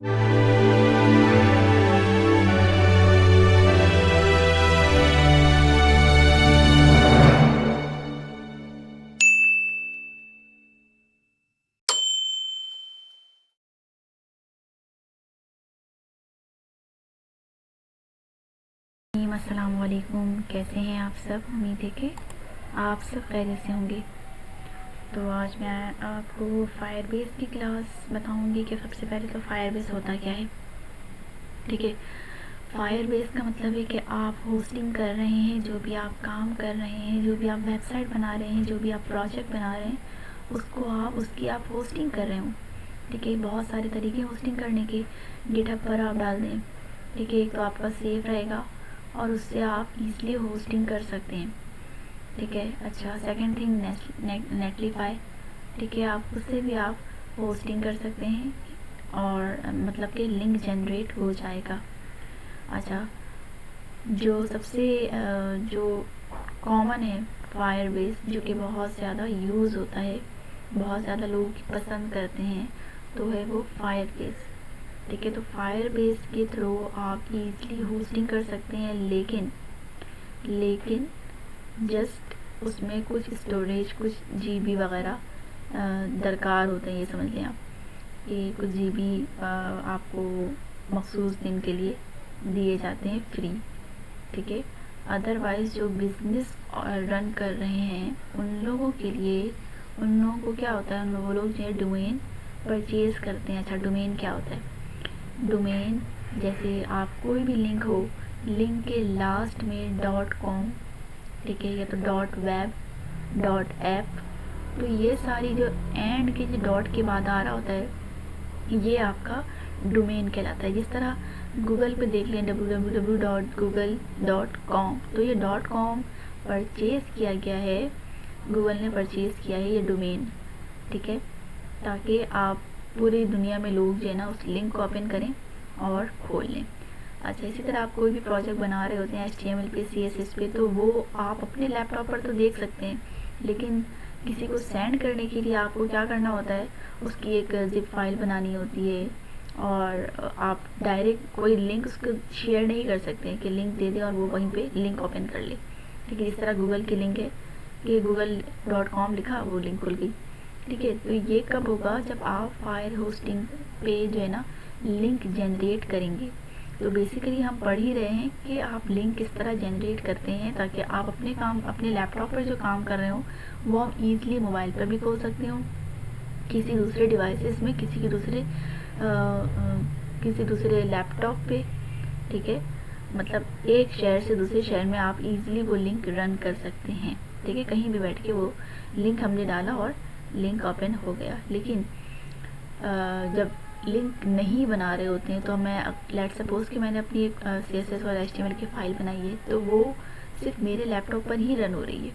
अस्सलामुअलैकुम, कैसे हैं आप सब। उम्मीद है कि आप सब खैरियत से होंगे। तो आज मैं आपको फायरबेस की क्लास बताऊंगी कि सबसे पहले तो फायरबेस होता क्या है। ठीक है, फायरबेस का मतलब है कि आप होस्टिंग कर रहे हैं, जो भी आप काम कर रहे हैं, जो भी आप वेबसाइट बना रहे हैं, जो भी आप प्रोजेक्ट बना रहे हैं, उसकी आप होस्टिंग कर रहे हो। ठीक है, बहुत सारे तरीके होस्टिंग करने के, गिटहब पर आप डाल दें। ठीक है, एक तो आपका सेफ रहेगा और उससे आप इजीली होस्टिंग कर सकते हैं। ठीक है, अच्छा, सेकंड थिंग नेटलीफाई। ठीक है, आप उससे भी आप होस्टिंग कर सकते हैं और मतलब कि लिंक जनरेट हो जाएगा। अच्छा, जो सबसे जो कॉमन है फायरबेस, जो कि बहुत ज़्यादा यूज़ होता है, बहुत ज़्यादा लोग पसंद करते हैं, तो है वो फायरबेस। ठीक है, तो फायरबेस के थ्रू आप इजीली होस्टिंग कर सकते हैं, लेकिन जस्ट उसमें कुछ स्टोरेज, कुछ जीबी वगैरह दरकार होते हैं। ये समझ लें आप कि कुछ जीबी आपको मखसूस दिन के लिए दिए जाते हैं फ्री। ठीक है, अदरवाइज़ जो बिज़नेस रन कर रहे हैं उन लोगों के लिए, उन लोगों को क्या होता है, वो लोग जो है डोमेन परचेज़ करते हैं। अच्छा, डोमेन क्या होता है? डोमेन जैसे आप कोई भी लिंक हो, लिंक के लास्ट में डॉट कॉम, ठीक है, या तो डॉट वेब, डॉट ऐप, तो ये सारी जो एंड के जो डॉट के बाद आ रहा होता है, ये आपका डोमेन कहलाता है। जिस तरह गूगल पे देख लें www.google.com, तो ये .com परचेज़ किया गया है, गूगल ने परचेज़ किया है ये डोमेन। ठीक है, ताकि आप पूरी दुनिया में लोग जो है ना उस लिंक को ओपन करें और खोल लें। अच्छा, इसी तरह आप कोई भी प्रोजेक्ट बना रहे होते हैं HTML पे, CSS पे, तो वो आप अपने लैपटॉप पर तो देख सकते हैं, लेकिन किसी को सेंड करने के लिए आपको क्या करना होता है, उसकी एक जिप फाइल बनानी होती है और आप डायरेक्ट कोई लिंक उसको शेयर नहीं कर सकते कि लिंक दे दे और वो वहीं पे लिंक ओपन कर ले। ठीक है, इस तरह गूगल की लिंक है कि google.com लिखा, वो लिंक खुल गई। ठीक है, तो ये कब होगा? जब आप फायर होस्टिंग पे जो है ना लिंक जनरेट करेंगे। तो बेसिकली हम पढ़ ही रहे हैं कि आप लिंक किस तरह जनरेट करते हैं, ताकि आप अपने काम, अपने लैपटॉप पर जो काम कर रहे हो वो आप ईज़िली मोबाइल पर भी खोल सकते हो, किसी दूसरे डिवाइसेस में, किसी दूसरे लैपटॉप पे। ठीक है, मतलब एक शहर से दूसरे शहर में आप इजीली वो लिंक रन कर सकते हैं। ठीक है, कहीं भी बैठ के वो लिंक हमने डाला और लिंक ओपन हो गया। लेकिन जब लिंक नहीं बना रहे होते हैं, तो मैं लेट सपोज कि मैंने अपनी एक CSS और HTML की फ़ाइल बनाई है, तो वो सिर्फ मेरे लैपटॉप पर ही रन हो रही है।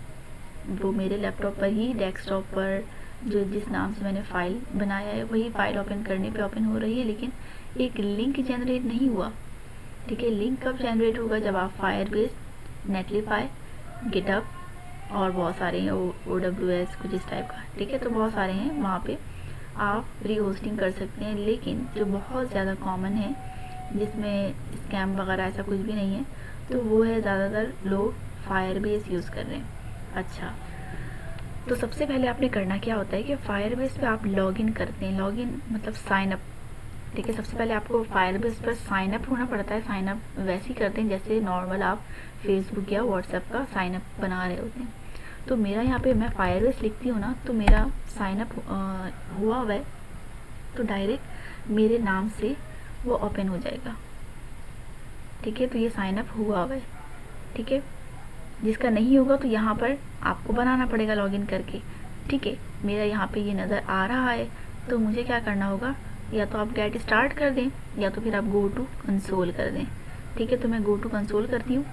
वो मेरे लैपटॉप पर ही, डेस्कटॉप पर, जो जिस नाम से मैंने फ़ाइल बनाया है वही फ़ाइल ओपन करने पे ओपन हो रही है, लेकिन एक लिंक जनरेट नहीं हुआ। ठीक है, लिंक कब जनरेट होगा? जब आप फायरबेस, नेटलीफाई, गिटहब और बहुत सारे हैं, OWS कुछ इस टाइप का। ठीक है, तो बहुत सारे हैं, वहाँ पे आप फ्री होस्टिंग कर सकते हैं। लेकिन जो बहुत ज़्यादा कॉमन है, जिसमें स्कैम वगैरह ऐसा कुछ भी नहीं है, तो वो है ज़्यादातर लोग फायरबेस यूज़ कर रहे हैं। अच्छा, तो सबसे पहले आपने करना क्या होता है कि फायरबेस पे आप लॉगिन करते हैं। लॉगिन मतलब साइन अप। ठीक है, सबसे पहले आपको फायरबेस पर साइन अप होना पड़ता है। साइन अप वैसे ही करते हैं जैसे नॉर्मल आप फेसबुक या व्हाट्सएप का साइन अप बना रहे होते हैं। तो मेरा यहाँ पे, मैं फायरबेस लिखती हूँ ना, तो मेरा साइन अप हुआ हुआ है, तो डायरेक्ट मेरे नाम से वो ओपन हो जाएगा। ठीक है, तो ये साइन अप हुआ हुआ है। ठीक है, जिसका नहीं होगा तो यहाँ पर आपको बनाना पड़ेगा लॉगिन करके। ठीक है, मेरा यहाँ पे ये नज़र आ रहा है, तो मुझे क्या करना होगा, या तो आप गेट स्टार्ट कर दें या तो फिर आप गो टू कंसोल कर दें। ठीक है, तो मैं गो टू कंसोल करती हूँ।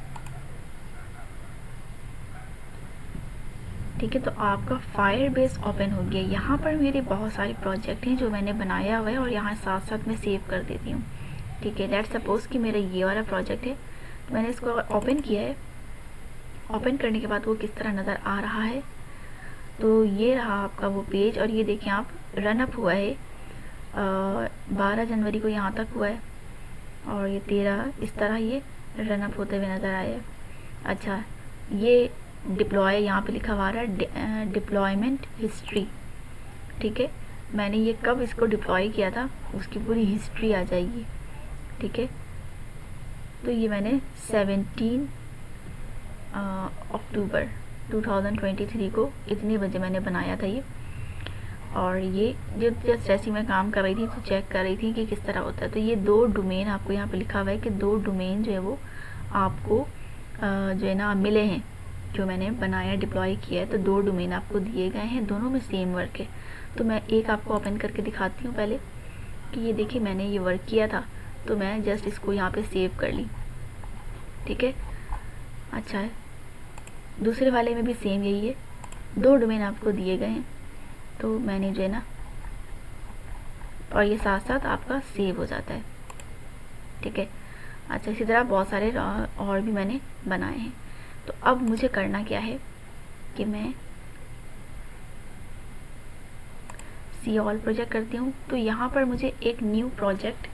ठीक है, तो आपका फायरबेस ओपन हो गया। यहाँ पर मेरे बहुत सारे प्रोजेक्ट हैं जो मैंने बनाया हुआ है और यहाँ साथ साथ मैं सेव कर देती हूँ। ठीक है, लेट्स सपोज कि मेरा ये वाला प्रोजेक्ट है, मैंने इसको ओपन किया है। ओपन करने के बाद वो किस तरह नज़र आ रहा है, तो ये रहा आपका वो पेज, और ये देखें आप, रन अप हुआ है 12 जनवरी को यहाँ तक हुआ है और ये 13 इस तरह ये रन अप होते हुए नज़र आए हैं। अच्छा, ये डिप्लॉय यहाँ पे लिखा हुआ रहा है डिप्लॉयमेंट हिस्ट्री, ठीक है। मैंने ये कब इसको डिप्लॉय किया था उसकी पूरी हिस्ट्री आ जाएगी, ठीक है। तो ये मैंने 17 अक्टूबर 2023 को इतने बजे मैंने बनाया था ये। और ये जस्ट ऐसी मैं काम कर रही थी तो चेक कर रही थी कि किस तरह होता है। तो ये 2 डोमेन आपको यहाँ पे लिखा हुआ है कि 2 डोमेन जो है वो आपको जो है ना मिले हैं, जो मैंने बनाया डिप्लॉय किया है। तो 2 डोमेन आपको दिए गए हैं, दोनों में सेम वर्क है। तो मैं एक आपको ओपन करके दिखाती हूँ पहले कि ये देखिए मैंने ये वर्क किया था, तो मैं जस्ट इसको यहाँ पे सेव कर ली, ठीक है। अच्छा है, दूसरे वाले में भी सेम यही है, 2 डोमेन आपको दिए गए हैं, तो मैंने जो है ना, और ये साथ साथ आपका सेव हो जाता है, ठीक है। अच्छा, इसी तरह बहुत सारे और भी मैंने बनाए हैं। तो अब मुझे करना क्या है कि मैं सी ऑल प्रोजेक्ट करती हूँ। तो यहाँ पर मुझे एक न्यू प्रोजेक्ट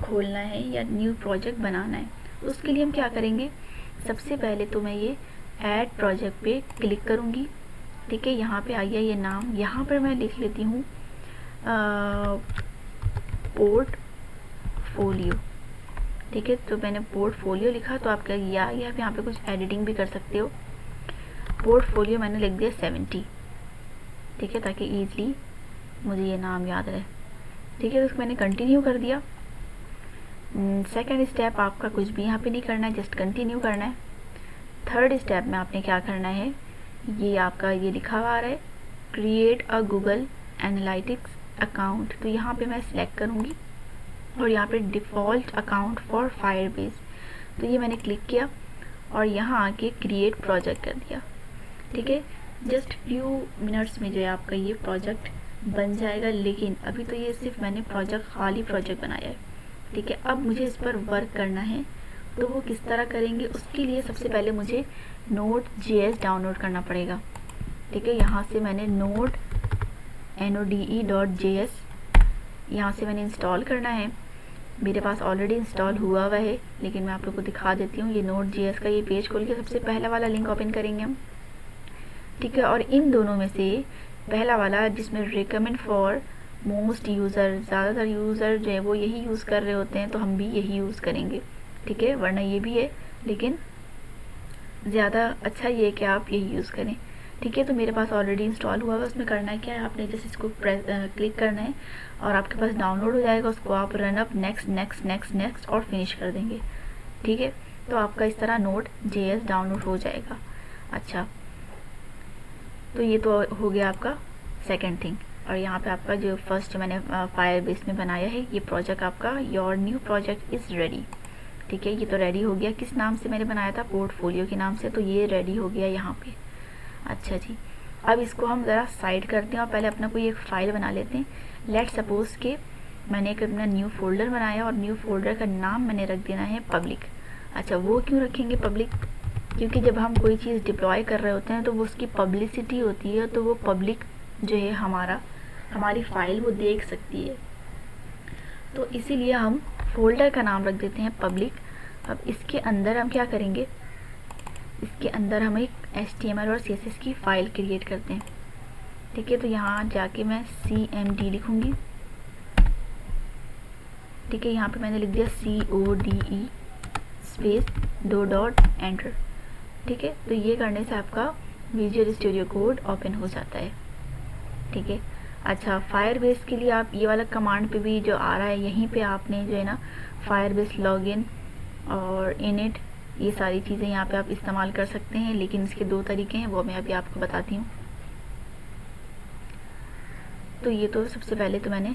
खोलना है या न्यू प्रोजेक्ट बनाना है। तो उसके लिए हम क्या करेंगे, सबसे पहले तो मैं ये ऐड प्रोजेक्ट पे क्लिक करूँगी, ठीक है। यहाँ पे आ गया ये नाम, यहाँ पर मैं लिख लेती हूँ पोर्टफोलियो, ठीक है। तो मैंने पोर्टफोलियो लिखा तो आपका ये आ गया। आप यहाँ पे कुछ एडिटिंग भी कर सकते हो। पोर्टफोलियो मैंने लिख दिया 70, ठीक है, ताकि ईजली मुझे ये नाम याद रहे, ठीक है। तो उसको मैंने कंटिन्यू कर दिया। सेकंड स्टेप आपका कुछ भी यहाँ पे नहीं करना है, जस्ट कंटिन्यू करना है। थर्ड स्टेप में आपने क्या करना है, ये आपका ये लिखा हुआ है create a Google analytics account. तो यहाँ पे मैं सिलेक्ट करूँगी और यहाँ पे डिफ़ॉल्ट अकाउंट फॉर फायरबेस, तो ये मैंने क्लिक किया और यहाँ आके क्रिएट प्रोजेक्ट कर दिया, ठीक है। जस्ट फ्यू मिनट्स में जो है आपका ये प्रोजेक्ट बन जाएगा। लेकिन अभी तो ये सिर्फ मैंने खाली प्रोजेक्ट बनाया है, ठीक है। अब मुझे इस पर वर्क करना है, तो वो किस तरह करेंगे, उसके लिए सबसे पहले मुझे Node.js डाउनलोड करना पड़ेगा, ठीक है। यहाँ से मैंने node.js यहाँ से मैंने इंस्टॉल करना है। मेरे पास ऑलरेडी इंस्टॉल हुआ हुआ है, लेकिन मैं आप लोग को दिखा देती हूँ। ये Node.js का ये पेज खोल के सबसे पहला वाला लिंक ओपन करेंगे हम, ठीक है। और इन दोनों में से पहला वाला जिसमें रिकमेंड फॉर मोस्ट यूज़र, ज़्यादातर यूज़र जो है वो यही यूज़ कर रहे होते हैं, तो हम भी यही यूज़ करेंगे, ठीक है। वरना ये भी है, लेकिन ज़्यादा अच्छा ये है कि आप यही यूज़ करें, ठीक है। तो मेरे पास ऑलरेडी इंस्टॉल हुआ है। उसमें करना है क्या है, आपने जैसे इसको क्लिक करना है और आपके पास डाउनलोड हो जाएगा। उसको आप run up next next next next और फिनिश कर देंगे, ठीक है। तो आपका इस तरह Node.js डाउनलोड हो जाएगा। अच्छा, तो ये तो हो गया आपका सेकंड थिंग। और यहाँ पे आपका जो फर्स्ट मैंने फायरबेस में बनाया है ये प्रोजेक्ट, आपका your new project is ready, ठीक है। ये तो रेडी हो गया। किस नाम से मैंने बनाया था, पोर्टफोलियो के नाम से, तो ये रेडी हो गया यहाँ पे। अच्छा जी, अब इसको हम ज़रा साइड करते हैं और पहले अपना कोई एक फ़ाइल बना लेते हैं। लेट सपोज़ के मैंने एक अपना न्यू फोल्डर बनाया और न्यू फोल्डर का नाम मैंने रख देना है पब्लिक। अच्छा, वो क्यों रखेंगे पब्लिक, क्योंकि जब हम कोई चीज़ डिप्लॉय कर रहे होते हैं तो वो उसकी पब्लिसिटी होती है, तो वो पब्लिक जो है हमारी फ़ाइल वो देख सकती है। तो इसीलिए हम फोल्डर का नाम रख देते हैं पब्लिक। अब इसके अंदर हम क्या करेंगे, इसके अंदर हम एक HTML और CSS की फ़ाइल क्रिएट करते हैं, ठीक है। तो यहाँ जाके मैं CMD लिखूँगी, ठीक है। यहाँ पे मैंने लिख दिया CODE स्पेस 2 डॉट एंटर, ठीक है। तो ये करने से आपका विजुअल स्टूडियो कोड ओपन हो जाता है, ठीक है। अच्छा, फायरबेस के लिए आप ये वाला कमांड पे भी जो आ रहा है यहीं पे आपने जो है ना फायरबेस लॉगिन और इनिट, ये सारी चीज़ें यहाँ पे आप इस्तेमाल कर सकते हैं। लेकिन इसके 2 तरीके हैं, वो मैं अभी आपको बताती हूँ। तो ये तो सबसे पहले तो मैंने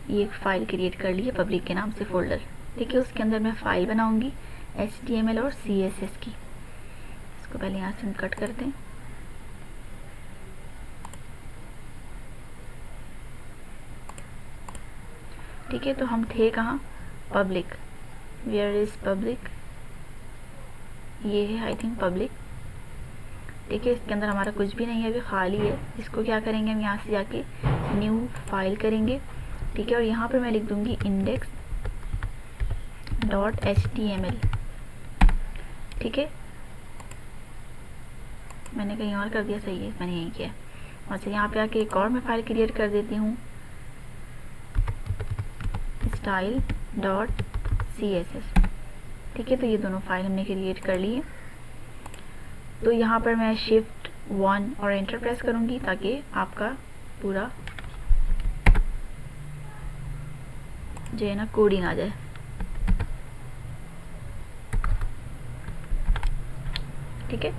ये एक फ़ाइल क्रिएट कर ली है पब्लिक के नाम से फोल्डर, ठीक है। उसके अंदर मैं फ़ाइल बनाऊँगी HTML और CSS की। इसको पहले यहाँ से हम कट करते हैं, ठीक है। तो हम थे कहाँ, पब्लिक, वेयर इज़ पब्लिक, ये है आई थिंक पब्लिक, ठीक है। इसके अंदर हमारा कुछ भी नहीं है, अभी खाली है। इसको क्या करेंगे, हम यहाँ से जाके न्यू फाइल करेंगे ठीक है। और यहाँ पर मैं लिख दूँगी index.html, ठीक है। मैंने कहीं और कर दिया, सही है, मैंने यही किया। अच्छा, यहाँ पे आके एक और मैं फाइल क्रिएट कर देती हूँ, style.css, ठीक है। तो ये दोनों फाइल हमने क्रिएट कर लिए। तो यहाँ पर मैं शिफ्ट 1 और एंटर प्रेस करूँगी ताकि आपका पूरा जो है ना कोडिंग आ जाए, ठीक है।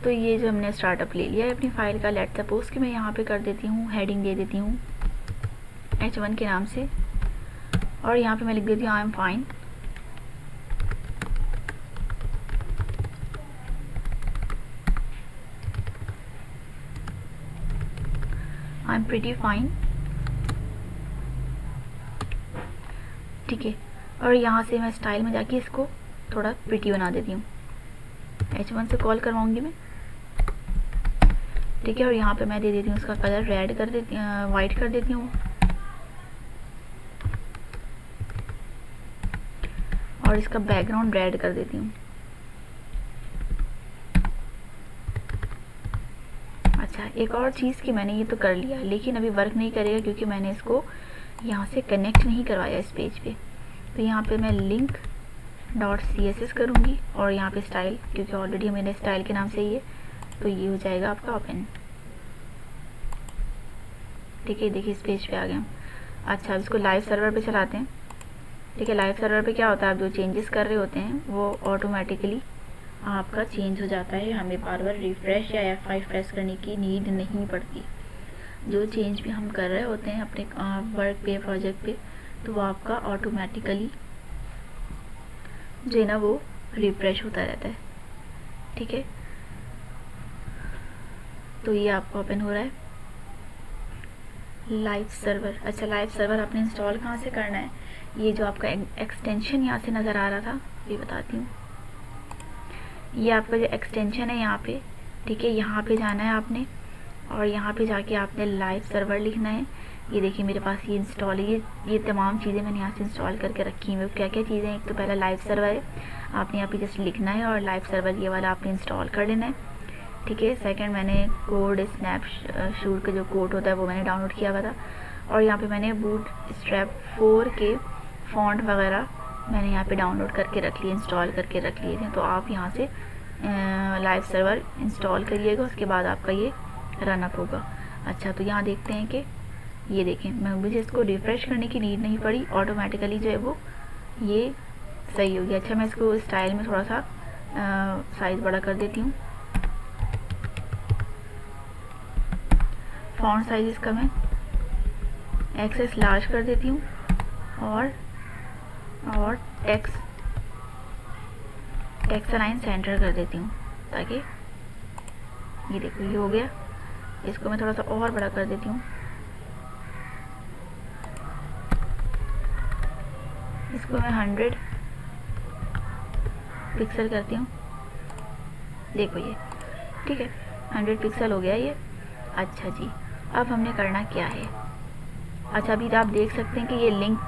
तो ये जो हमने स्टार्टअप ले लिया है अपनी फाइल का, लेट सपोज कि मैं यहाँ पे कर देती हूँ, हेडिंग दे देती हूँ h1 के नाम से, और यहाँ पे मैं लिख देती हूँ I am fine, I am pretty fine, ठीक है। और यहाँ से मैं स्टाइल में जाके इसको थोड़ा प्रीटी बना देती हूँ, h1 से कॉल करवाऊँगी मैं, ठीक है। और यहाँ पे मैं दे देती हूँ उसका कलर रेड कर देती हूँ, वाइट कर देती हूँ, और इसका बैकग्राउंड रेड कर देती हूँ। अच्छा, एक और चीज़ कि मैंने ये तो कर लिया लेकिन अभी वर्क नहीं करेगा क्योंकि मैंने इसको यहाँ से कनेक्ट नहीं करवाया इस पेज पे। तो यहाँ पे मैं link.css करूँगी और यहाँ पे स्टाइल, क्योंकि ऑलरेडी मेरे स्टाइल के नाम से ही है, तो ये हो जाएगा आपका ओपन, ठीक है। देखिए इस पेज पे आ गए हम। अच्छा, अब इसको लाइव सर्वर पे चलाते हैं, ठीक है। लाइव सर्वर पे क्या होता है, आप जो चेंजेस कर रहे होते हैं वो ऑटोमेटिकली आपका चेंज हो जाता है, हमें बार बार रिफ्रेश या F5 प्रेस करने की नीड नहीं पड़ती। जो चेंज भी हम कर रहे होते हैं अपने वर्क पे, प्रोजेक्ट पे, तो वो आपका ऑटोमेटिकली जो है ना वो रिफ्रेश होता रहता है, ठीक है। तो ये आपका ओपन हो रहा है लाइव सर्वर। अच्छा, लाइव सर्वर आपने इंस्टॉल कहाँ से करना है, ये जो आपका एक्सटेंशन यहाँ से नज़र आ रहा था ये बताती हूँ। ये आपका जो एक्सटेंशन है यहाँ पे, ठीक है, यहाँ पे जाना है आपने और यहाँ पे जाके आपने लाइव सर्वर लिखना है। ये देखिए मेरे पास ये इंस्टॉल है, ये तमाम चीज़ें मैंने यहाँ से इंस्टॉल करके रखी हैं। क्या क्या चीज़ें हैं, एक तो पहला लाइव सर्वर है, आपने यहाँ पे जस्ट लिखना है और लाइव सर्वर ये वाला आपने इंस्टॉल कर लेना है, ठीक है। सेकंड, मैंने कोड स्नैपशॉट का जो कोड होता है वो मैंने डाउनलोड किया हुआ था, और यहाँ पे मैंने बूटस्ट्रैप 4 के फॉन्ट वगैरह मैंने यहाँ पे डाउनलोड करके रख लिए, इंस्टॉल करके रख लिए थे। तो आप यहाँ से लाइव सर्वर इंस्टॉल करिएगा, उसके बाद आपका ये रनअप होगा। अच्छा, तो यहाँ देखते हैं कि ये देखें, मुझे इसको रिफ़्रेश करने की नीड नहीं पड़ी, ऑटोमेटिकली जो है वो ये सही हो गया। अच्छा, मैं इसको स्टाइल में थोड़ा सा साइज़ बड़ा कर देती हूँ, फॉन्ट साइज इसका मैं एक्सेस लार्ज कर देती हूँ और टेक्स्ट लाइन सेंटर कर देती हूँ, ताकि ये देखो ये हो गया। इसको मैं थोड़ा सा और बड़ा कर देती हूँ, इसको मैं 100 पिक्सल करती हूँ, देखो ये, ठीक है, 100 पिक्सल हो गया ये। अच्छा जी, अब हमने करना क्या है। अच्छा, अभी आप देख सकते हैं कि ये लिंक,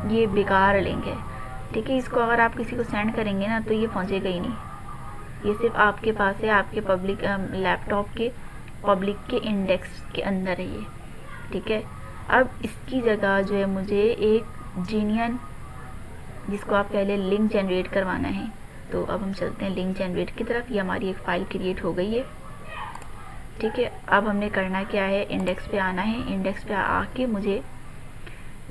ये बेकार लिंक है, ठीक है। इसको अगर आप किसी को सेंड करेंगे ना तो ये पहुंचेगा ही नहीं, ये सिर्फ आपके पास है, आपके पब्लिक लैपटॉप के पब्लिक के इंडेक्स के अंदर है ये, ठीक है। अब इसकी जगह जो है मुझे एक जीनियन, जिसको आप पहले लिंक जनरेट करवाना है। तो अब हम चलते हैं लिंक जनरेट की तरफ। ये हमारी एक फ़ाइल क्रिएट हो गई है, ठीक है। अब हमने करना क्या है, इंडेक्स पे आना है। इंडेक्स पे आके मुझे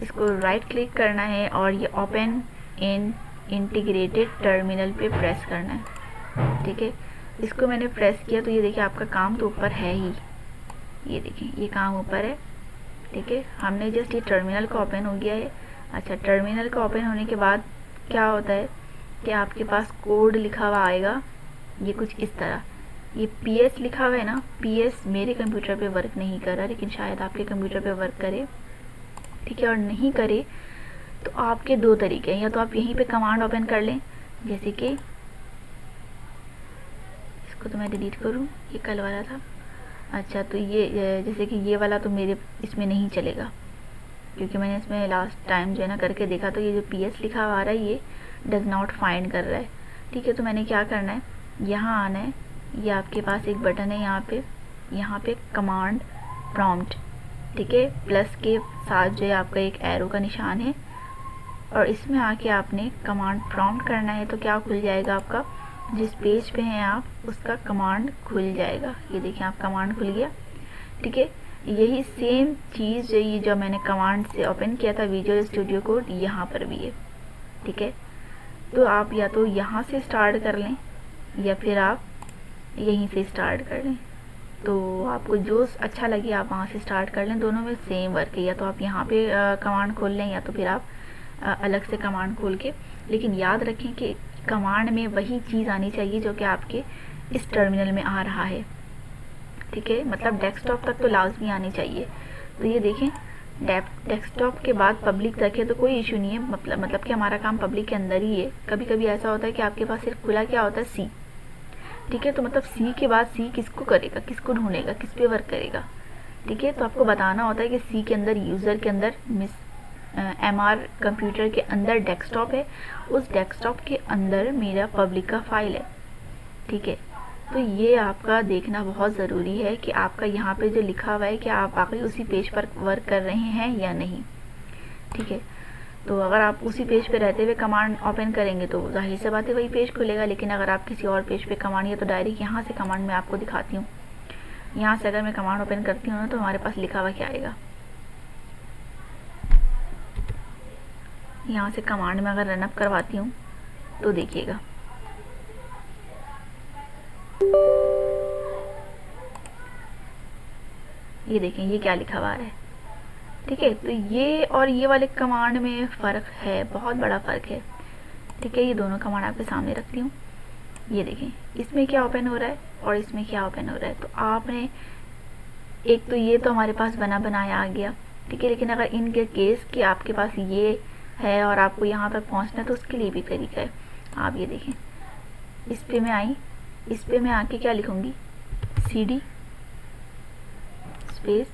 इसको राइट क्लिक करना है और ये ओपन इन इंटीग्रेटेड टर्मिनल पे प्रेस करना है, ठीक है। इसको मैंने प्रेस किया तो ये देखिए आपका काम तो ऊपर है ही, ये देखिए ये काम ऊपर है, ठीक है। हमने जस्ट ये टर्मिनल का ओपन हो गया है। अच्छा, टर्मिनल का ओपन होने के बाद क्या होता है कि आपके पास कोड लिखा हुआ आएगा, ये कुछ इस तरह, ये PS लिखा हुआ है ना, PS मेरे कंप्यूटर पे वर्क नहीं कर रहा, लेकिन शायद आपके कंप्यूटर पे वर्क करे, ठीक है। और नहीं करे तो आपके दो तरीके हैं, या तो आप यहीं पे कमांड ओपन कर लें, जैसे कि इसको तो मैं डिलीट करूं, ये कल वाला था। अच्छा, तो ये जैसे कि ये वाला तो मेरे इसमें नहीं चलेगा, क्योंकि मैंने इसमें लास्ट टाइम जो है ना करके देखा, तो ये जो PS लिखा हुआ आ रहा है ये डज नॉट फाइंड कर रहा है। ठीक है, तो मैंने क्या करना है, यहाँ आना है, ये आपके पास एक बटन है यहाँ पे कमांड प्रॉम्प्ट, ठीक है, प्लस के साथ जो है आपका एक एरो का निशान है, और इसमें आके आपने कमांड प्रॉम्प्ट करना है। तो क्या खुल जाएगा, आपका जिस पेज पे हैं आप उसका कमांड खुल जाएगा। ये देखिए आप कमांड खुल गया। ठीक है, यही सेम चीज़ जो ये जो मैंने कमांड से ओपन किया था विजुअल स्टूडियो कोड, यहाँ पर भी है। ठीक है, तो आप या तो यहाँ से स्टार्ट कर लें या फिर आप यहीं से स्टार्ट कर लें, तो आपको जो अच्छा लगे आप वहाँ से स्टार्ट कर लें। दोनों में सेम वर्क है, या तो आप यहाँ पे कमांड खोल लें या तो फिर आप अलग से कमांड खोल के। लेकिन याद रखें कि कमांड में वही चीज़ आनी चाहिए जो कि आपके इस टर्मिनल में आ रहा है। ठीक है, मतलब डेस्कटॉप तक तो लाजमी आनी चाहिए। तो ये देखें, डेस्कटॉप के बाद पब्लिक रखे तो कोई इशू नहीं है, मतलब कि हमारा काम पब्लिक के अंदर ही है। कभी कभी ऐसा होता है कि आपके पास सिर्फ खुला क्या होता है, सी। ठीक है, तो मतलब सी के बाद सी किसको करेगा, किसको ढूंढेगा, किस पे वर्क करेगा। ठीक है, तो आपको बताना होता है कि सी के अंदर, यूज़र के अंदर, MR कंप्यूटर के अंदर डेस्कटॉप है, उस डेस्कटॉप के अंदर मेरा पब्लिक का फाइल है। ठीक है, तो ये आपका देखना बहुत ज़रूरी है कि आपका यहाँ पे जो लिखा हुआ है कि आप वाकई उसी पेज पर वर्क कर रहे हैं या नहीं। ठीक है, तो अगर आप उसी पेज पे रहते हुए कमांड ओपन करेंगे तो जाहिर सी बात है वही पेज खुलेगा। लेकिन अगर आप किसी और पेज पे कमांड, या तो डायरेक्ट यहाँ से कमांड मैं आपको दिखाती हूँ, यहाँ से अगर मैं कमांड ओपन करती हूँ ना तो हमारे पास लिखा हुआ क्या आएगा। यहाँ से कमांड में अगर रनअप करवाती हूँ तो देखिएगा, ये देखें ये क्या लिखा हुआ है। ठीक है, तो ये और ये वाले कमांड में फ़र्क है, बहुत बड़ा फ़र्क है। ठीक है, ये दोनों कमांड आपके सामने रखती हूँ। ये देखें इसमें क्या ओपन हो रहा है और इसमें क्या ओपन हो रहा है। तो आपने एक तो ये तो हमारे पास बना बनाया आ गया। ठीक है, लेकिन अगर इनके केस कि आपके पास ये है और आपको यहाँ तक पहुँचना है तो उसके लिए भी तरीका है। आप ये देखें, इस पे मैं आई, इस पे मैं आके क्या लिखूँगी, CD स्पेस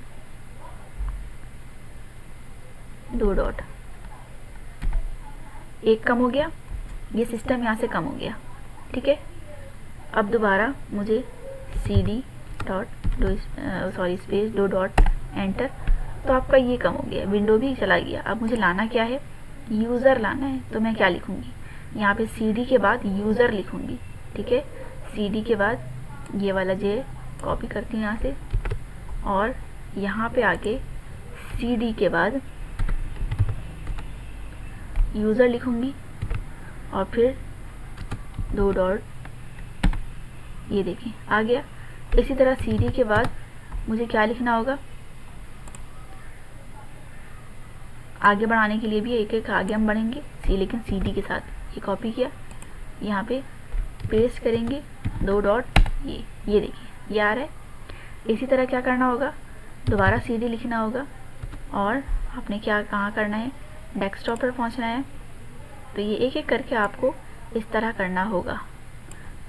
2 डॉट, एक कम हो गया, ये सिस्टम यहाँ से कम हो गया। ठीक है, अब दोबारा मुझे CD dot space 2 dot enter, तो आपका ये कम हो गया, विंडो भी चला गया। अब मुझे लाना क्या है, यूज़र लाना है। तो मैं क्या लिखूँगी, यहाँ पे CD के बाद यूज़र लिखूँगी। ठीक है, CD के बाद ये वाला जे कॉपी करती हूँ यहाँ से, और यहाँ पे आके CD के बाद यूज़र लिखूँगी और फिर 2 डॉट, ये देखें आ गया। इसी तरह CD के बाद मुझे क्या लिखना होगा, आगे बढ़ाने के लिए भी एक एक आगे हम बढ़ेंगे, लेकिन CD के साथ ये कॉपी किया, यहाँ पे पेस्ट करेंगे 2 डॉट, ये देखिए ये आ रहा है। इसी तरह क्या करना होगा, दोबारा CD लिखना होगा और आपने क्या कहाँ करना है, डेस्कटॉप पर पहुँचना है। तो ये एक एक करके आपको इस तरह करना होगा।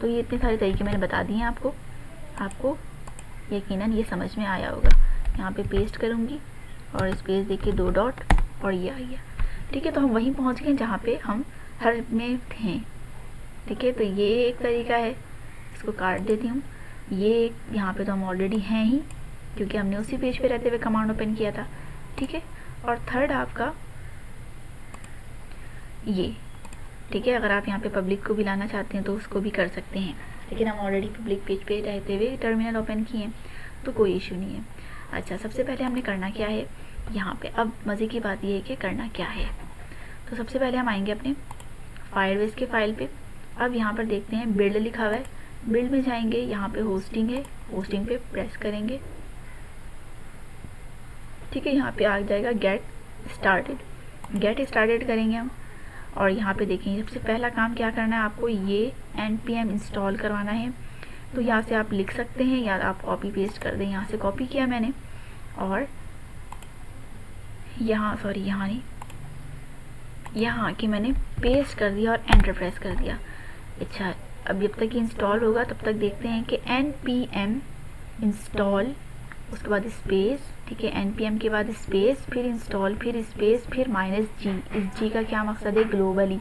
तो ये इतने सारे तरीके मैंने बता दिए हैं आपको यकीनन ये समझ में आया होगा। यहाँ पे पेस्ट करूँगी और स्पेस देखिए 2 डॉट और ये आ गया। ठीक है, तो हम वहीं पहुँच गए जहाँ पे हम हर में थे। ठीक है, तो ये एक तरीका है, इसको काट देती हूँ। ये यहाँ पे तो हम ऑलरेडी हैं ही, क्योंकि हमने उसी पेज पे रहते हुए कमांड ओपन किया था। ठीक है, और थर्ड आपका ये। ठीक है, अगर आप यहाँ पे पब्लिक को भी लाना चाहते हैं तो उसको भी कर सकते हैं, लेकिन हम ऑलरेडी पब्लिक पेज पे रहते हुए टर्मिनल ओपन किए हैं तो कोई इशू नहीं है। अच्छा, सबसे पहले हमने करना क्या है यहाँ पे, अब मज़े की बात ये है कि करना क्या है। तो सबसे पहले हम आएंगे अपने फायरबेस के फाइल पे। अब यहाँ पर देखते हैं बिल्ड लिखा हुआ है, बिल्ड में जाएंगे, यहाँ पे होस्टिंग है, होस्टिंग पे प्रेस करेंगे। ठीक है, यहाँ पे आ जाएगा गेट स्टार्टेड करेंगे हम। और यहाँ पे देखेंगे सबसे पहला काम क्या करना है, आपको ये npm इंस्टॉल करवाना है। तो यहाँ से आप लिख सकते हैं या आप कॉपी पेस्ट कर दें। यहाँ से कॉपी किया मैंने और यहाँ आके मैंने पेस्ट कर दिया और एंटर प्रेस कर दिया। अच्छा, अब जब तक ये इंस्टॉल होगा तब तक देखते हैं कि npm इंस्टॉल उसके बाद स्पेस, ठीक है, npm के बाद स्पेस, फिर इंस्टॉल, फिर स्पेस, फिर -g। इस g का क्या मकसद है, ग्लोबली,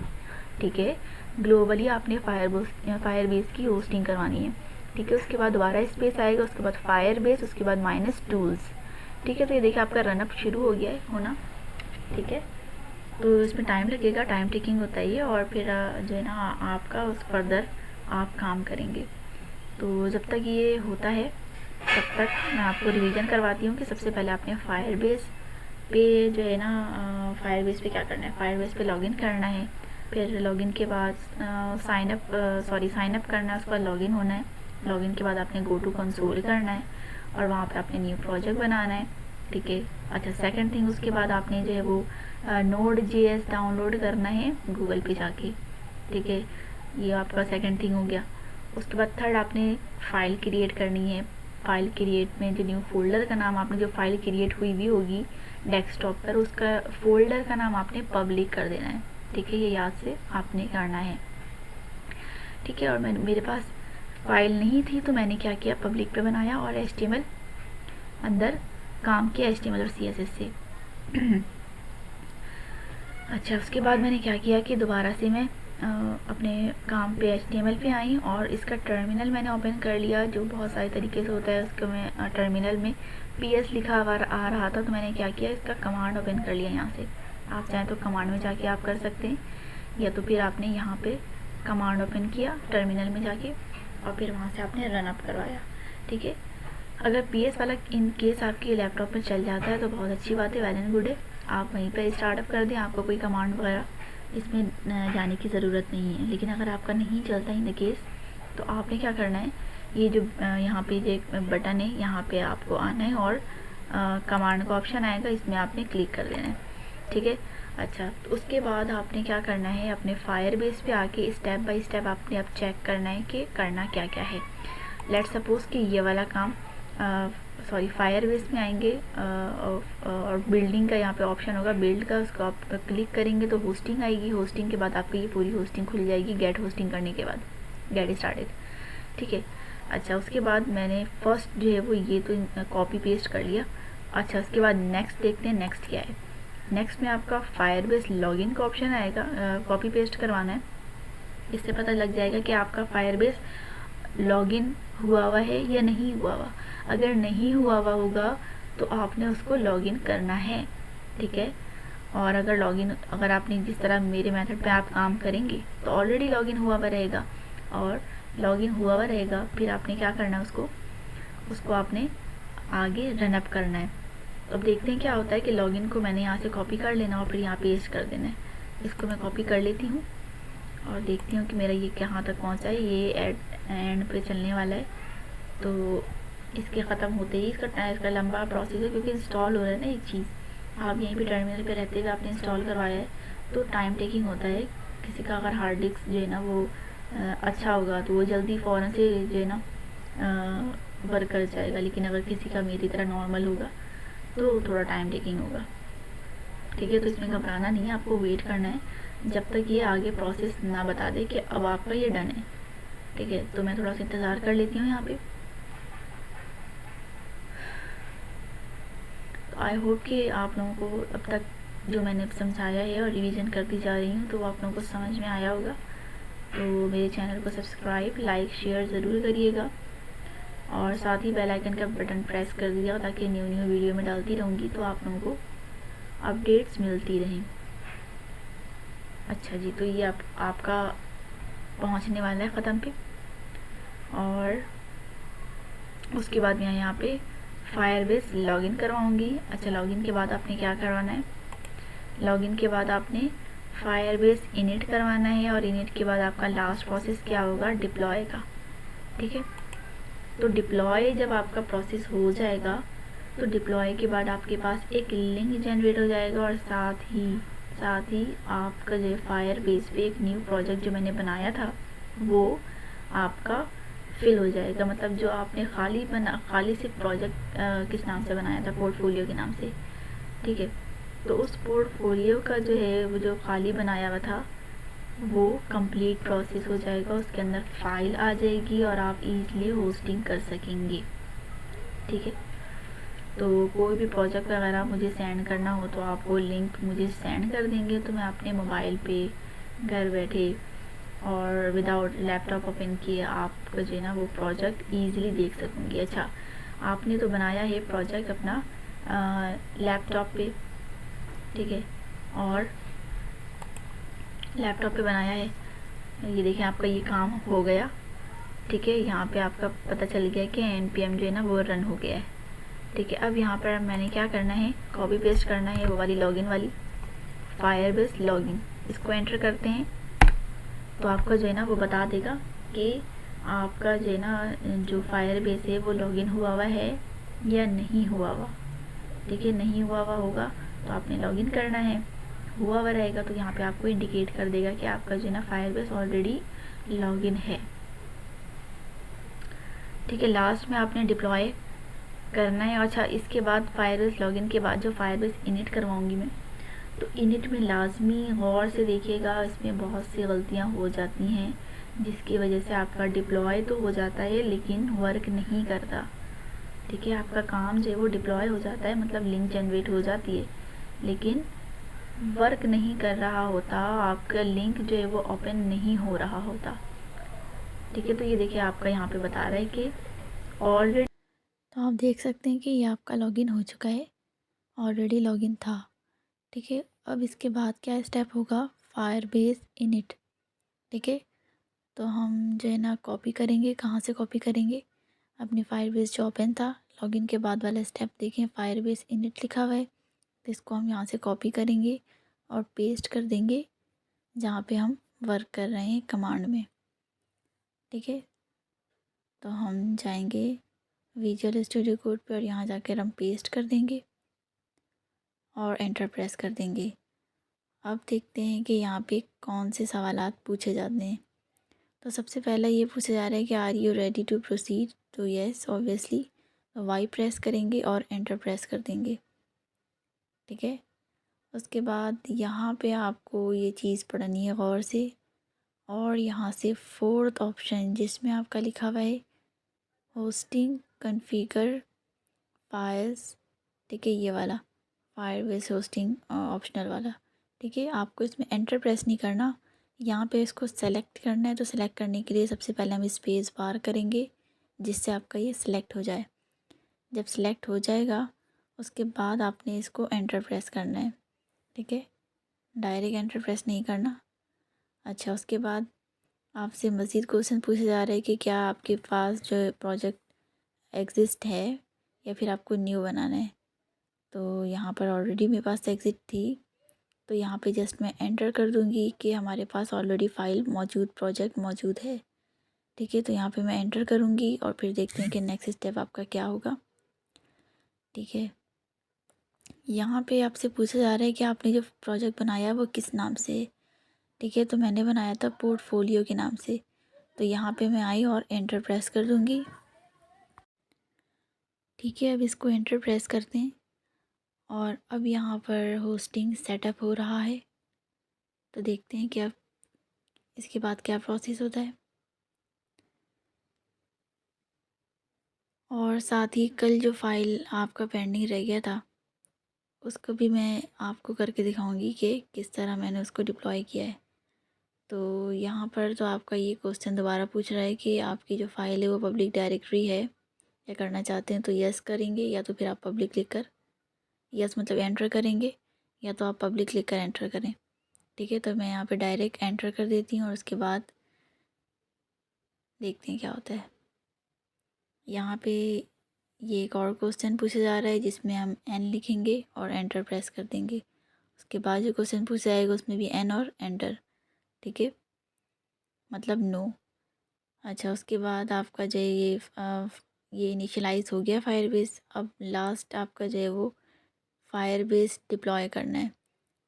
ठीक है, ग्लोबली आपने फायरबेस की होस्टिंग करवानी है, ठीक है। उसके बाद दोबारा स्पेस आएगा, उसके बाद फायरबेस, उसके बाद -tools, ठीक है। तो ये देखिए आपका रनअप शुरू हो गया है होना, ठीक है। तो इसमें टाइम लगेगा, टाइम टेकिंग होता है ये, और फिर जो है ना आपका उस फर्दर आप काम करेंगे। तो जब तक ये होता है तब तक मैं आपको रिवीजन करवाती हूँ कि सबसे पहले आपने फायरबेस पे जो है ना फायरबेस पे क्या करना है, फायरबेस पे लॉगिन करना है, फिर लॉगिन के बाद साइन अप करना है, उसके बाद लॉगिन होना है, लॉगिन के बाद आपने गो टू कंसोल करना है और वहाँ पे आपने न्यू प्रोजेक्ट बनाना है, ठीक है। अच्छा, सेकंड थिंग, उसके बाद आपने जो है वो Node.js डाउनलोड करना है गूगल पे जाके, ठीक है, ये आपका सेकंड थिंग हो गया। उसके बाद थर्ड आपने फ़ाइल क्रिएट करनी है, फ़ाइल क्रिएट में जो न्यू फोल्डर का नाम आपने जो फ़ाइल क्रिएट हुई भी होगी डेस्कटॉप पर, उसका फोल्डर का नाम आपने पब्लिक कर देना है, ठीक है, ये याद से आपने करना है, ठीक है। और मेरे पास फाइल नहीं थी तो मैंने क्या किया, पब्लिक पे बनाया और HTML अंदर काम किया, HTML और CSS से। अच्छा, उसके बाद मैंने क्या किया कि दोबारा से मैं अपने काम पे HTML पे आई और इसका टर्मिनल मैंने ओपन कर लिया, जो बहुत सारे तरीके से होता है। उसको मैं टर्मिनल में PS लिखा आ रहा था, तो मैंने क्या किया, इसका कमांड ओपन कर लिया यहाँ से। आप चाहें तो कमांड में जाके आप कर सकते हैं, या तो फिर आपने यहाँ पे कमांड ओपन किया टर्मिनल में जाके और फिर वहाँ से आपने रन अप करवाया, ठीक है। अगर PS वाला इन केस आपके लैपटॉप में चल जाता है तो बहुत अच्छी बात है, वेल एंड गुड है, आप वहीं पर स्टार्टअप कर दें, आपको कोई कमांड वगैरह इसमें जाने की ज़रूरत नहीं है। लेकिन अगर आपका नहीं चलता इन केस, तो आपने क्या करना है, ये जो यहाँ पे जो बटन है यहाँ पे आपको आना है और कमांड का ऑप्शन आएगा, इसमें आपने क्लिक कर देना है, ठीक है। अच्छा, तो उसके बाद आपने क्या करना है, अपने फायरबेस पे आके स्टेप बाय स्टेप आपने अब चेक करना है कि करना क्या क्या है। लेट सपोज कि ये वाला काम फायरबेस में आएंगे और बिल्डिंग का यहाँ पे ऑप्शन होगा बिल्ड का, उसको आप क्लिक करेंगे तो होस्टिंग आएगी, होस्टिंग के बाद आपकी ये पूरी होस्टिंग खुल जाएगी, गेट होस्टिंग करने के बाद, गेट स्टार्टेड, ठीक है। अच्छा, उसके बाद मैंने फर्स्ट जो है वो ये तो कॉपी पेस्ट कर लिया। अच्छा, उसके बाद नेक्स्ट देखते हैं, नेक्स्ट क्या है। नेक्स्ट में आपका फायरबेस लॉगिन का ऑप्शन आएगा, कॉपी पेस्ट करवाना है, इससे पता लग जाएगा कि आपका फायरबेस लॉगिन हुआ है या नहीं हुआ हुआ। अगर नहीं हुआ होगा तो आपने उसको लॉगिन करना है, ठीक है। और अगर आपने जिस तरह मेरे मेथड पे आप काम करेंगे तो ऑलरेडी लॉगिन हुआ हुआ रहेगा, और लॉगिन हुआ हुआ रहेगा, फिर आपने क्या करना है, उसको आपने आगे रन अप करना है। तो अब देखते हैं क्या होता है कि लॉगिन को मैंने यहाँ से कॉपी कर लेना और फिर यहाँ पेस्ट कर देना है। इसको मैं कॉपी कर लेती हूँ और देखती हूँ कि मेरा ये कहाँ तक पहुँचा है। ये एंड पे चलने वाला है, तो इसके ख़त्म होते ही इसका लंबा प्रोसेस है, क्योंकि इंस्टॉल हो रहा है ना एक चीज़। आप यहीं पे टर्मिनल पे रहते हुए आपने इंस्टॉल करवाया है तो टाइम टेकिंग होता है। किसी का अगर हार्ड डिस्क जो है ना वो अच्छा होगा तो वो जल्दी फ़ौरन से जो है ना वर्क कर जाएगा, लेकिन अगर किसी का मेरी तरह नॉर्मल होगा तो थोड़ा टाइम टेकिंग होगा, ठीक है। तो इसमें घबराना नहीं है, आपको वेट करना है जब तक ये आगे प्रोसेस ना बता दे कि अब आपका ये डन है, ठीक है। तो मैं थोड़ा सा इंतज़ार कर लेती हूँ यहाँ पे। तो आई होप कि आप लोगों को अब तक जो मैंने समझाया है और रिवीजन करती जा रही हूँ तो वो आप लोगों को समझ में आया होगा। तो मेरे चैनल को सब्सक्राइब, लाइक, शेयर ज़रूर करिएगा और साथ ही बेल आइकन का बटन प्रेस कर दीजिएगा ताकि न्यू वीडियो में डालती रहूँगी तो आप लोगों को अपडेट्स मिलती रहें। अच्छा जी, तो ये आपका पहुँचने वाला है ख़त्म पे, और उसके बाद मैं यहाँ पे फायरबेस लॉगिन करवाऊँगी। अच्छा, लॉगिन के बाद आपने क्या करवाना है, लॉगिन के बाद आपने फायरबेस इनिट करवाना है, और इनिट के बाद आपका लास्ट प्रोसेस क्या होगा, डिप्लॉय का, ठीक है। तो डिप्लॉय जब आपका प्रोसेस हो जाएगा तो डिप्लॉय के बाद आपके पास एक लिंक जनरेट हो जाएगा, और साथ ही आपका जो फायरबेस पे एक न्यू प्रोजेक्ट जो मैंने बनाया था वो आपका फिल हो जाएगा। मतलब जो आपने खाली से प्रोजेक्ट किस नाम से बनाया था, पोर्टफोलियो के नाम से, ठीक है। तो उस पोर्टफोलियो का जो है वो जो खाली बनाया हुआ था वो कंप्लीट प्रोसेस हो जाएगा, उसके अंदर फाइल आ जाएगी और आप इजीली होस्टिंग कर सकेंगे, ठीक है। तो कोई भी प्रोजेक्ट वगैरह मुझे सेंड करना हो तो आप वो लिंक मुझे सेंड कर देंगे, तो मैं अपने मोबाइल पे घर बैठे और विदाउट लैपटॉप ओपन किए आपका जो है ना वो प्रोजेक्ट ईज़िली देख सकूँगी। अच्छा, आपने तो बनाया है प्रोजेक्ट अपना लैपटॉप पे, ठीक है, और लैपटॉप पे बनाया है, ये देखिए आपका ये काम हो गया, ठीक है। यहाँ पे आपका पता चल गया कि npm जो है ना वो रन हो गया है, ठीक है। अब यहाँ पर मैंने क्या करना है, कॉपी पेस्ट करना है वो वाली लॉगिन वाली, फायरबेस लॉगिन, इसको एंटर करते हैं तो आपका जो है ना वो बता देगा कि आपका जो है ना जो फायरबेस है वो लॉगिन हुआ हुआ है या नहीं हुआ हुआ, ठीक है। नहीं हुआ हुआ होगा तो आपने लॉगिन करना है, हुआ हुआ रहेगा तो यहाँ पे आपको इंडिकेट कर देगा कि आपका जो है ना फायरबेस ऑलरेडी लॉगिन है, ठीक है। लास्ट में आपने डिप्लॉय करना है। अच्छा, इसके बाद फायरबेस लॉगिन के बाद जो फायरबेस इनिट करवाऊँगी मैं, तो इनिट में लाजमी गौर से देखिएगा, इसमें बहुत सी गलतियाँ हो जाती हैं जिसकी वजह से आपका डिप्लॉय तो हो जाता है लेकिन वर्क नहीं करता, ठीक है। आपका काम जो है वो डिप्लॉय हो जाता है, मतलब लिंक जनरेट हो जाती है लेकिन वर्क नहीं कर रहा होता, आपका लिंक जो है वो ओपन नहीं हो रहा होता, ठीक है। तो ये देखिए आपका यहाँ पे बता रहा है कि ऑलरेडी, तो आप देख सकते हैं कि ये आपका लॉगिन हो चुका है, ऑलरेडी लॉगिन था, ठीक है। अब इसके बाद क्या स्टेप होगा, फायरबेस इनिट, ठीक है। तो हम जो है ना कॉपी करेंगे, कहाँ से कॉपी करेंगे, अपनी फायरबेस जो ओपन था लॉगिन के बाद वाला स्टेप देखें, फायरबेस इनिट लिखा हुआ है, तो इसको हम यहाँ से कॉपी करेंगे और पेस्ट कर देंगे जहाँ पे हम वर्क कर रहे हैं कमांड में, ठीक है। तो हम जाएंगे विजुअल स्टूडियो कोड पे और यहाँ जाकर हम पेस्ट कर देंगे और एंटर प्रेस कर देंगे। अब देखते हैं कि यहाँ पे कौन से सवालात पूछे जाते हैं। तो सबसे पहला ये पूछा जा रहा है कि are you ready to proceed, तो येस ऑब्वियसली, तो वाई प्रेस करेंगे और एंटर प्रेस कर देंगे, ठीक है। उसके बाद यहाँ पे आपको ये चीज़ पढ़नी है गौर से, और यहाँ से फोर्थ ऑप्शन जिसमें आपका लिखा हुआ है होस्टिंग कॉन्फ़िगर फाइल्स, ठीक है, ये वाला फायरबेस होस्टिंग ऑप्शनल वाला, ठीक है। आपको इसमें एंटर प्रेस नहीं करना, यहाँ पे इसको सेलेक्ट करना है। तो सेलेक्ट करने के लिए सबसे पहले हम स्पेस बार करेंगे जिससे आपका ये सिलेक्ट हो जाए। जब सिलेक्ट हो जाएगा उसके बाद आपने इसको एंटर प्रेस करना है, ठीक है, डायरेक्ट एंटर प्रेस नहीं करना। अच्छा, उसके बाद आपसे मज़ीद क्वेश्चन पूछे जा रहे हैं कि क्या आपके पास जो प्रोजेक्ट एग्जिस्ट है या फिर आपको न्यू बनाना है। तो यहाँ पर ऑलरेडी मेरे पास एग्जिट थी, तो यहाँ पे जस्ट मैं एंटर कर दूँगी कि हमारे पास ऑलरेडी फ़ाइल मौजूद, प्रोजेक्ट मौजूद है, ठीक है। तो यहाँ पे मैं एंटर करूँगी और फिर देखते हैं कि नेक्स्ट स्टेप आपका क्या होगा, ठीक है। यहाँ पे आपसे पूछा जा रहा है कि आपने जो प्रोजेक्ट बनाया वो किस नाम से है, ठीक है। तो मैंने बनाया था पोर्टफोलियो के नाम से, तो यहाँ पे मैं आई और एंटर प्रेस कर दूँगी, ठीक है। अब इसको एंटर प्रेस करते हैं और अब यहाँ पर होस्टिंग सेटअप हो रहा है, तो देखते हैं कि अब इसके बाद क्या प्रोसेस होता है। और साथ ही कल जो फ़ाइल आपका पेंडिंग रह गया था उसको भी मैं आपको करके दिखाऊंगी कि किस तरह मैंने उसको डिप्लॉय किया है। तो यहाँ पर तो आपका ये क्वेश्चन दोबारा पूछ रहा है कि आपकी जो फ़ाइल है वो पब्लिक डायरेक्टरी है या करना चाहते हैं, तो यस करेंगे या तो फिर आप पब्लिक लिख कर, यस मतलब एंटर करेंगे, या तो आप पब्लिक लिख कर एंटर करें, ठीक है। तो मैं यहाँ पे डायरेक्ट एंटर कर देती हूँ और उसके बाद देखते हैं क्या होता है। यहाँ पे ये एक और क्वेश्चन पूछा जा रहा है जिसमें हम एन लिखेंगे और एंटर प्रेस कर देंगे। उसके बाद जो क्वेश्चन पूछा जाएगा उसमें भी एन और एंटर, ठीक है, मतलब नो। अच्छा, उसके बाद आपका जो है ये इनिशियलाइज़ हो गया फायरबेस। अब लास्ट आपका जो है वो फायरबेस डिप्लॉय करना है,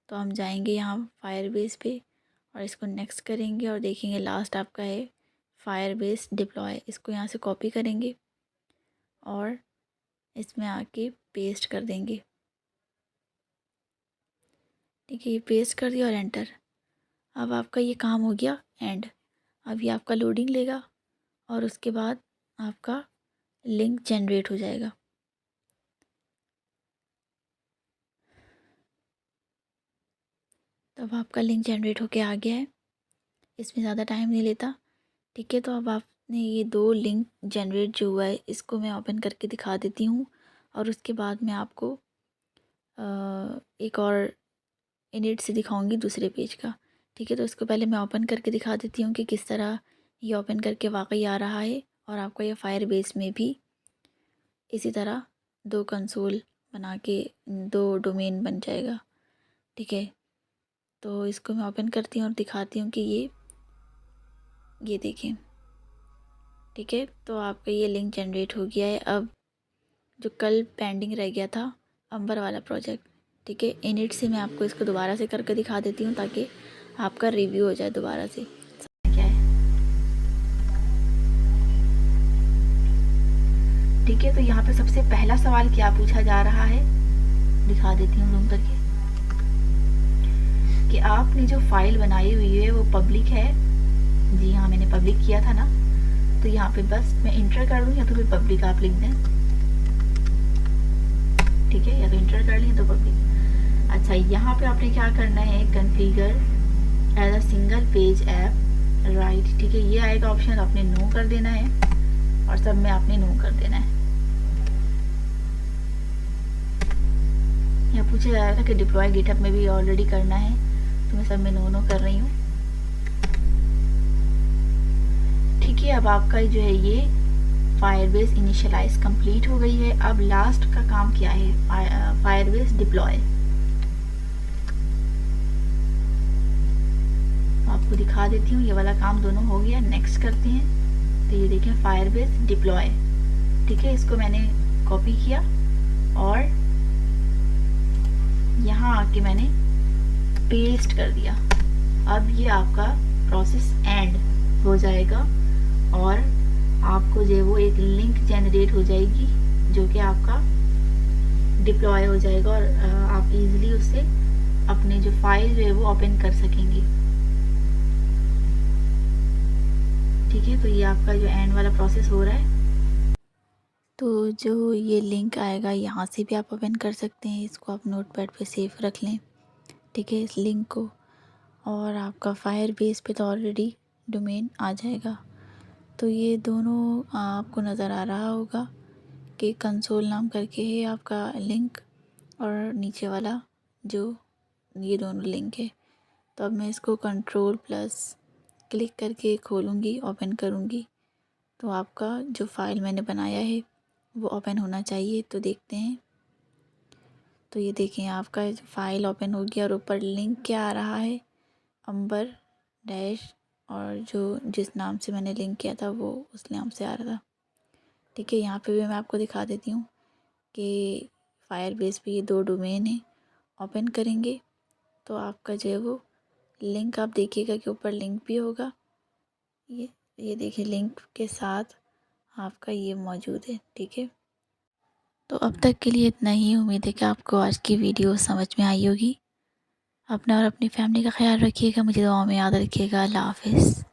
तो हम जाएंगे यहाँ फायरबेस पे और इसको नेक्स्ट करेंगे और देखेंगे लास्ट आपका है फायरबेस डिप्लॉय। इसको यहाँ से कॉपी करेंगे और इसमें आके पेस्ट कर देंगे, ठीक है। ये पेस्ट कर दिया और एंटर। अब आपका ये काम हो गया एंड। अब ये आपका लोडिंग लेगा और उसके बाद आपका लिंक जनरेट हो जाएगा, तो अब आपका लिंक जनरेट होके आ गया है, इसमें ज़्यादा टाइम नहीं लेता। ठीक है, तो अब आपने ये 2 लिंक जनरेट जो हुआ है इसको मैं ओपन करके दिखा देती हूँ और उसके बाद मैं आपको एक और इनिट से दिखाऊंगी दूसरे पेज का। ठीक है, तो इसको पहले मैं ओपन करके दिखा देती हूँ कि किस तरह ये ओपन करके वाकई आ रहा है और आपका ये फायरबेस में भी इसी तरह 2 कंसोल बना के 2 डोमेन बन जाएगा। ठीक है, तो इसको मैं ओपन करती हूँ और दिखाती हूँ कि ये देखें। ठीक है, तो आपका ये लिंक जनरेट हो गया है। अब जो कल पेंडिंग रह गया था अंबर वाला प्रोजेक्ट, ठीक है, इनिट से मैं आपको इसको दोबारा से करके दिखा देती हूँ ताकि आपका रिव्यू हो जाए दोबारा से क्या है। ठीक है, तो यहाँ पे सबसे पहला सवाल क्या पूछा जा रहा है, दिखा देती हूँ जूम करके, कि आपने जो फाइल बनाई हुई है वो पब्लिक है। जी हाँ, मैंने पब्लिक किया था ना, तो यहाँ पे बस मैं इंटर कर दूँ या तो फिर पब्लिक आप लिख दें। ठीक है, या तो इंटर कर लें तो पब्लिक। अच्छा, यहाँ पे आपने क्या करना है, configure as a single page app right. ठीक है, ये आएगा ऑप्शन, आपने नो कर देना है और सब में आपने नो कर देना है। यहाँ पूछा जा रहा था कि डिप्लॉय गिटहब में भी ऑलरेडी करना है, तो मैं सब में नो नो कर रही हूँ। ठीक है, अब आपका जो है ये फायरबेस इनिशियलाइज कंप्लीट हो गई है। अब लास्ट का काम क्या है, फायरबेस डिप्लॉय। आपको दिखा देती हूँ, ये वाला काम दोनों हो गया। नेक्स्ट करते हैं, तो ये देखें फायरबेस डिप्लॉय। ठीक है, इसको मैंने कॉपी किया और यहाँ आके मैंने पेस्ट कर दिया। अब ये आपका प्रोसेस एंड हो जाएगा और आपको जो है वो एक लिंक जनरेट हो जाएगी जो कि आपका डिप्लॉय हो जाएगा और आप इजीली उससे अपने जो फाइल जो है वो ओपन कर सकेंगे। ठीक है, तो ये आपका जो एंड वाला प्रोसेस हो रहा है। तो जो ये लिंक आएगा यहाँ से भी आप ओपन कर सकते हैं, इसको आप नोटपैड पे सेव रख लें। ठीक है, इस लिंक को, और आपका फायरबेस पे तो ऑलरेडी डोमेन आ जाएगा। तो ये दोनों आपको नज़र आ रहा होगा कि कंसोल नाम करके है आपका लिंक और नीचे वाला जो ये दोनों लिंक है। तो अब मैं इसको कंट्रोल प्लस क्लिक करके खोलूँगी, ओपन करूँगी, तो आपका जो फ़ाइल मैंने बनाया है वो ओपन होना चाहिए। तो देखते हैं, तो ये देखें आपका फ़ाइल ओपन हो गया और ऊपर लिंक क्या आ रहा है, अंबर डैश, और जो जिस नाम से मैंने लिंक किया था वो उस नाम से आ रहा था। ठीक है, यहाँ पे भी मैं आपको दिखा देती हूँ कि फायरबेस पे ये 2 डोमेन है। ओपन करेंगे तो आपका जो है वो लिंक, आप देखिएगा कि ऊपर लिंक भी होगा। ये देखिए लिंक के साथ आपका ये मौजूद है। ठीक है, तो अब तक के लिए इतना ही। उम्मीद है कि आपको आज की वीडियो समझ में आई होगी। अपना और अपनी फैमिली का ख्याल रखिएगा, मुझे दुआ में याद रखिएगा। अल्लाह हाफ़िज़।